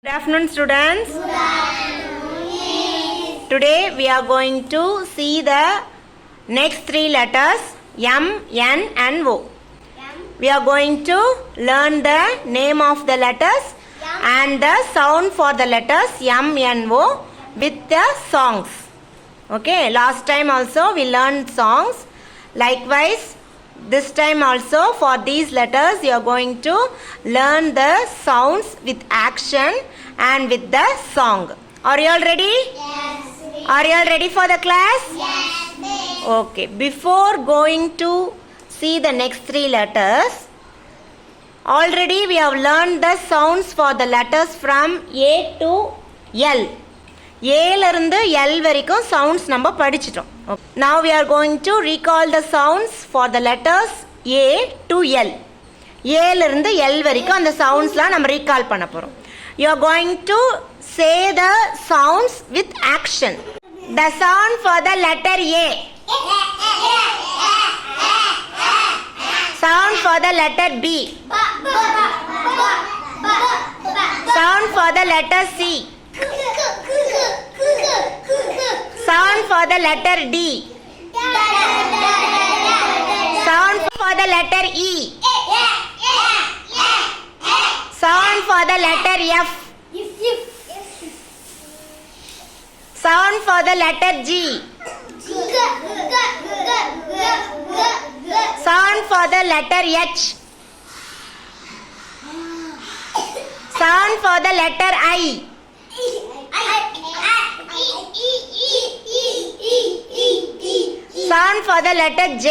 Good afternoon, students. Good afternoon. Today we are going to see the next three letters M, N and O. We are going to learn the name of the letters and the sound for the letters M, N, O with the songs. Okay, last time also we learned songs. Likewise, this time also for these letters you are going to learn the sounds with action and with the song. Are you all ready? Yes. Are you all ready for the class? Yes, miss. Okay. Before going to see the next three letters, already we have learned the sounds for the letters from A to L. ஏல இருந்து L வரைக்கும் sounds நம்ம படிச்சிட்டோம். Now we are going to recall the sounds for the letters A to L. ஏல இருந்து L வரைக்கும் அந்த சவுண்ட்ஸ்லாம் நம்ம recall பண்ண போறோம். You are going to say the sounds with action. The sound for the letter A. Sound for the letter B. Sound for the letter C. Sound for the letter D. Sound for the letter E. Sound for the letter F. Sound for the letter G. Sound for the letter H. Sound for the letter I. Sound for the letter J.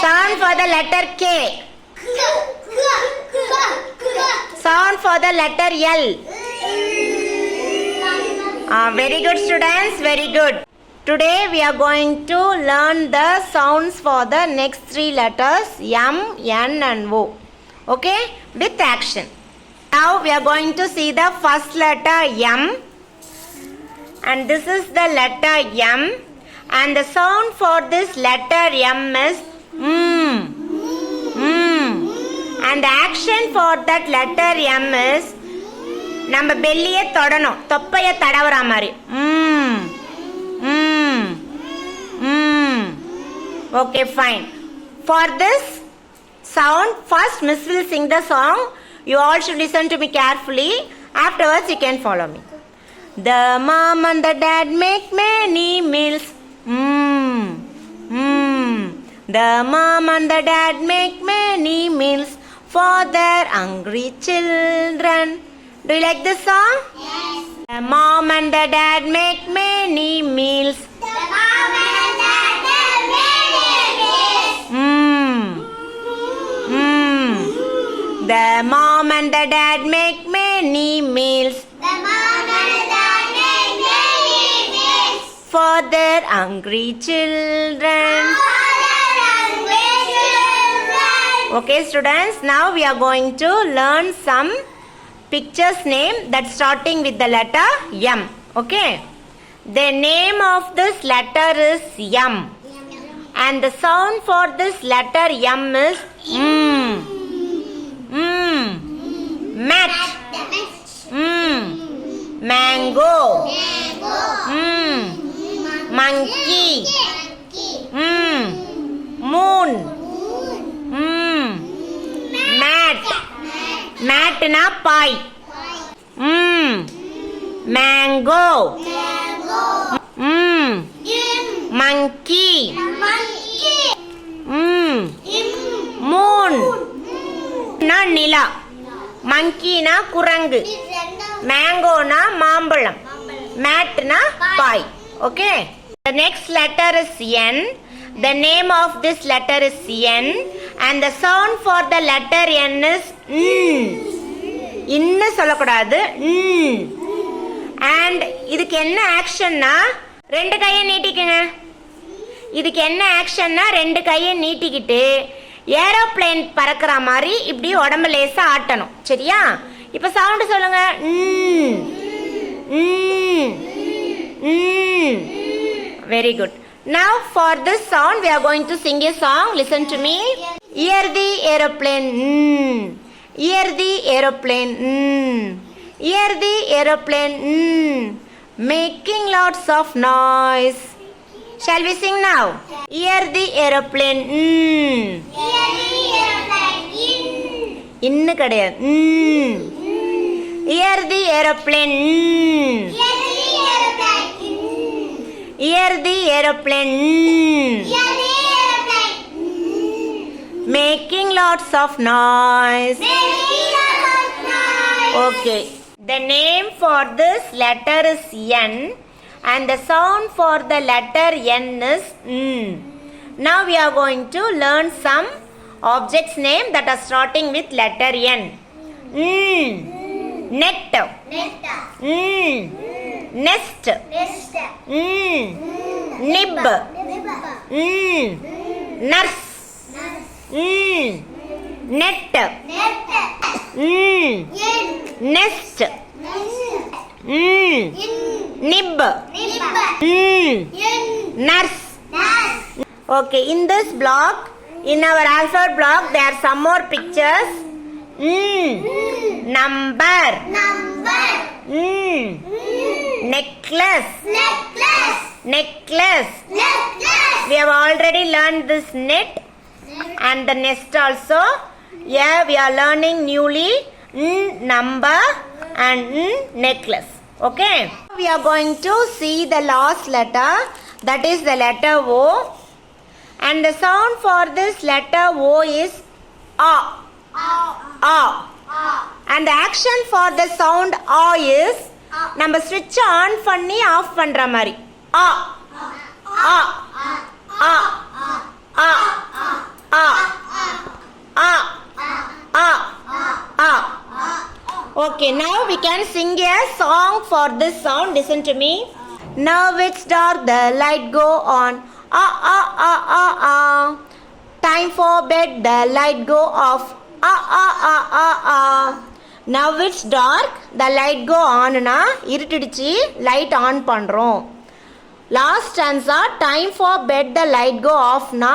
Sound for the letter K. Sound for the letter L. Very good, students, very good. Today we are going to learn the sounds for the next three letters M, N and O. Okay, with action. Now we are going to see the first letter M, and this is the letter M, and the sound for this letter M is and the action for that letter M is நம்ம பெல்லியை தொடணும், தொப்பையை தடவுற மாதிரி. Okay, fine. For this sound, first Miss will sing the song. You all should listen to me carefully. Afterwards, you can follow me. The mom and the dad make many meals. The mom and the dad make many meals for their hungry children. Do you like this song? Yes. The mom and the dad make many meals. The mom and dad make many meals. The mom and the dad make many meals The mom and dad make many meals. for their hungry children. Okay, students, now we are going to learn some pictures name that's starting with the letter M. Okay, the name of this letter is M, and the sound for this letter M is mat, mango, monkey, moon, mat, mat na pie, mango, monkey, moon na nila, monkey na kurangu, mango na மாம்பழம், mat na pie. Okay, the next letter is N. The name of this letter is N, and the sound for the letter N is இன்ன சொல்லக்கூடாது. And இதுக்கு என்ன ஆக்ஷன்னா, ரெண்டு கையை நீட்டிக்குங்க. இதுக்கு என்ன ஆக்ஷன்னா, ரெண்டு கையை நீட்டிக்கிட்டு ஏரோப்ளேன் பறக்கிற மாதிரி இப்படி உடம்பு லேசா ஆட்டணும். சரியா? இப்ப சவுண்ட் சொல்லுங்க. Very good. Now for this sound we are going to sing a song. Listen to me. Hear the aeroplane. Hear the aeroplane. Hear the aeroplane. Making lots of noise. Shall we sing now? Hear the aeroplane. இன்ன கிடையாது. Hear the aeroplane. Hear the aeroplane. Making lots of noise. Okay. The name for this letter is N and the sound for the letter N is N. Now we are going to learn some objects name that are starting with letter N. Net. Nest. Nib. Nurse. Net. Nest. Nib. Nurse. Okay, in this block, in our alphabet block, there are some more pictures. Number. Necklace. Necklace. We have already learned this net and the nest also. Yeah, we are learning newly number and necklace. Okay. We are going to see the last letter, that is the letter O. And the sound for this letter O is A. A. And the action for the sound A is நம்ம switch on பண்ணி off பண்ற மாதிரி. A. A. A. A. A. A. A. A. Okay, now we can sing a song for this sound. Listen to me. Now it's dark, the light go on. Ah, ah, ah, ah, ah. Time for bed, the light go off. Ah, ah, ah, ah, ah. Now it's dark, the light go on. Na irutidichi, light on பண்றோம். Last stanza, time for bed, the light go off. Na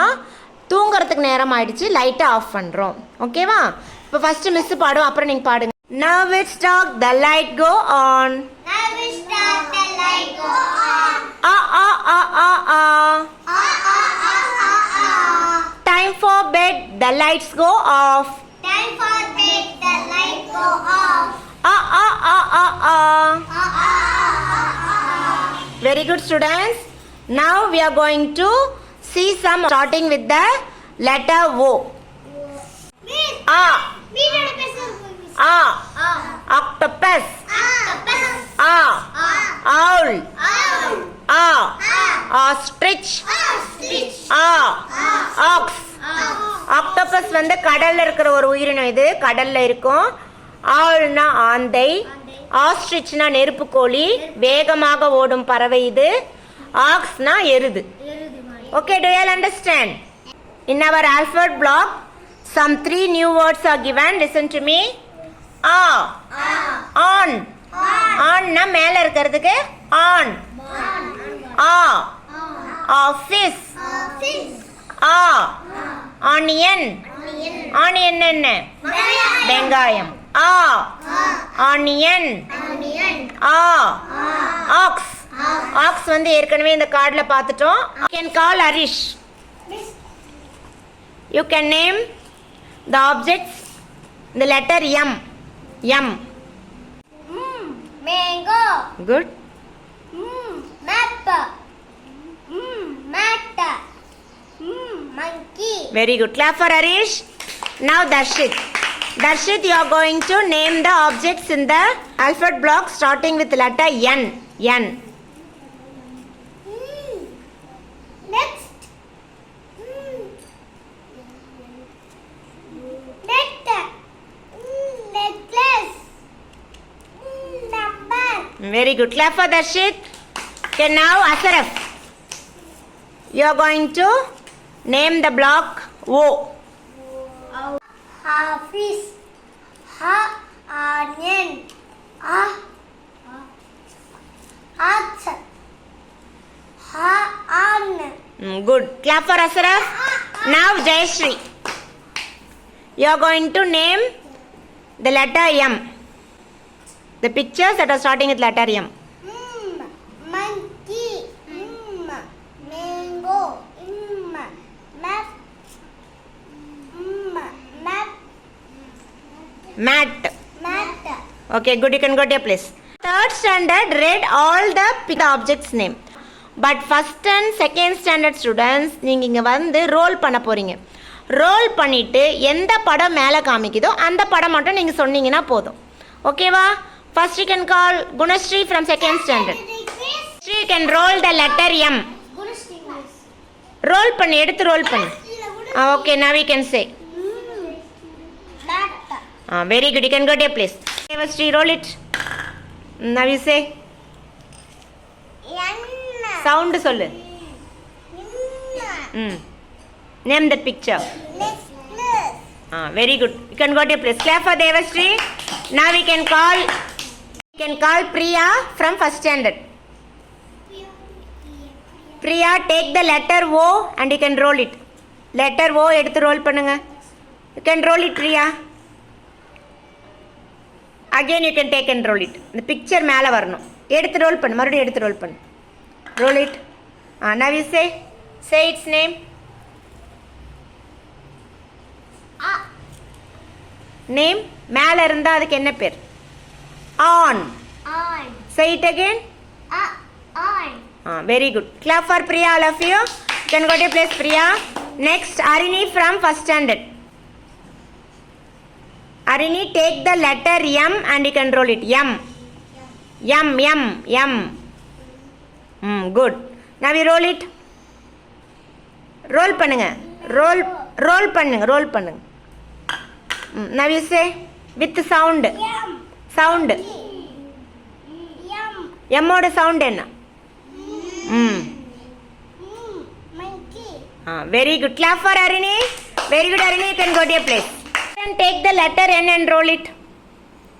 தூங்கறதுக்கு நேரம் ஆயிடுச்சு, லைட்டை of பண்றோம். ஓகேவா? இப்போ first miss பாடும், அப்புறம் நீங்க பாடுங்க. Now it's dark, the light go on. Now it's dark, the light go on. Ah, ah, ah, ah, ah. Ah, ah, ah, ah, ah. Time for bed, the lights go off. Time for bed, the light go off. Ah, ah, ah, ah, ah. Ah, ah, ah, ah, ah. Very good, students. Now we are going to see some starting with the letter O. A. A. Octopus. A. Owl. A. Ostrich. A. Ox. Octopus வந்து கடல்ல இருக்கிற ஒரு உயிரினம், இது கடல்ல இருக்கும். Owlனா ஆந்தை. Ostrichனா நெருப்புக்கோழி, வேகமாக ஓடும் பறவை இது. Oxனா எருது. Okay, do you all understand? In our alphabet block, some 3 new words are given. Listen to me. A. On. On na மேல இருக்கிறதுக்கு on. A. Office. A. Onion. Onion என்ன? வெங்காயம். A. Onion. A. Ox. Ox வந்து ஏற்கனவே இந்த கார்டுல பார்த்துட்டோம். You can call Arish. You can name the objects the letter M. M. Mango. Good. Map. Mat. Monkey. Very good. Clap for Arish. Now Darshit. Darshit, you are going to name the objects in the alphabet block starting with letter N. N. Next. Net. Necklace. Number. Very good. Clap for Darshit. Okay, now Asaraf. You are going to name the block O. Office. Onion. Ox. On. Good. Clap for Asaraf. Now Jayashree. You are going to name the letter M. The pictures that are starting with letter M. Monkey. Mango. Map. Map. Mat. Mat. Okay, good. You can go to your place. Third standard read all the objects name. But first and second standard students, நீங்கள் இங்கே வந்து role பண்ண போகிறீங்க. Role பண்ணிவிட்டு எந்த படம் மேலே காமிக்குதோ அந்த படம் மட்டும் நீங்கள் சொன்னீங்கன்னா போதும். ஓகேவா? First you can call Gunashree from second standard. You can roll the letter M. Roll பண்ணு, எடுத்து ரோல் பண்ணு. Okay, now we can say. Very good. You can go to your place. Gunashree, roll it. Now you say. Sound சொல்லு. Name that picture. Very good. You can go to your place. Clap for Devashree. Now we can call Priya from first standard. Priya, take the letter O and you can roll it. Letter O எடுத்து roll பண்ணுங்க. You can roll it, Priya. Again you can take and roll it. The picture மேலே வரணும். எடுத்து roll பண்ணு, மறுபடியும் எடுத்து roll பண்ணு. Roll it. Now you say its name. Name மேலே இருந்தால் அதுக்கு என்ன பேர்? On. Say it again. On. Very good. Clap for Priya, all of you. You can go to your place, Priya. Next, Arini from first standard. Arini, take the letter M and you can roll it. M. Good. Now we roll it. Roll பண்ணுங்க. Roll பண்ணுங்க. Now you say with sound. Sound. M ஓட sound என்ன? Monkey. Very good. Clap for Arini. Very good, Arini. You can go to your place. And take the letter N and roll it.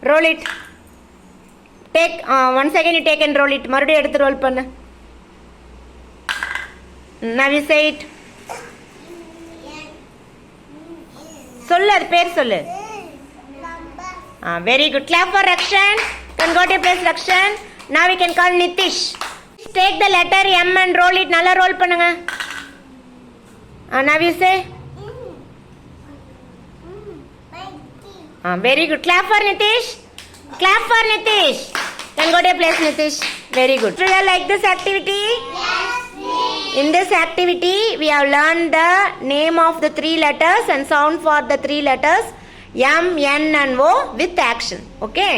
Roll it. Take once again you take and roll it. மறுபடியும் எடுத்து roll பண்ணு. Now you say it. சொல்லு, அது பேர் சொல்லு. Very good. Clap for Rakshan. Can go to your place, Rakshan. Now we can call Nitish. Take the letter M and roll it. நல்லா roll பண்ணுங்க. Now you say. Very good. Clap for Nitish. Clap for Nitish. Can go to your place, Nitish. Very good. Do you like this activity? Yes, please. In this activity, we have learned the name of the three letters and sound for the three letters M, N and O with action. Okay.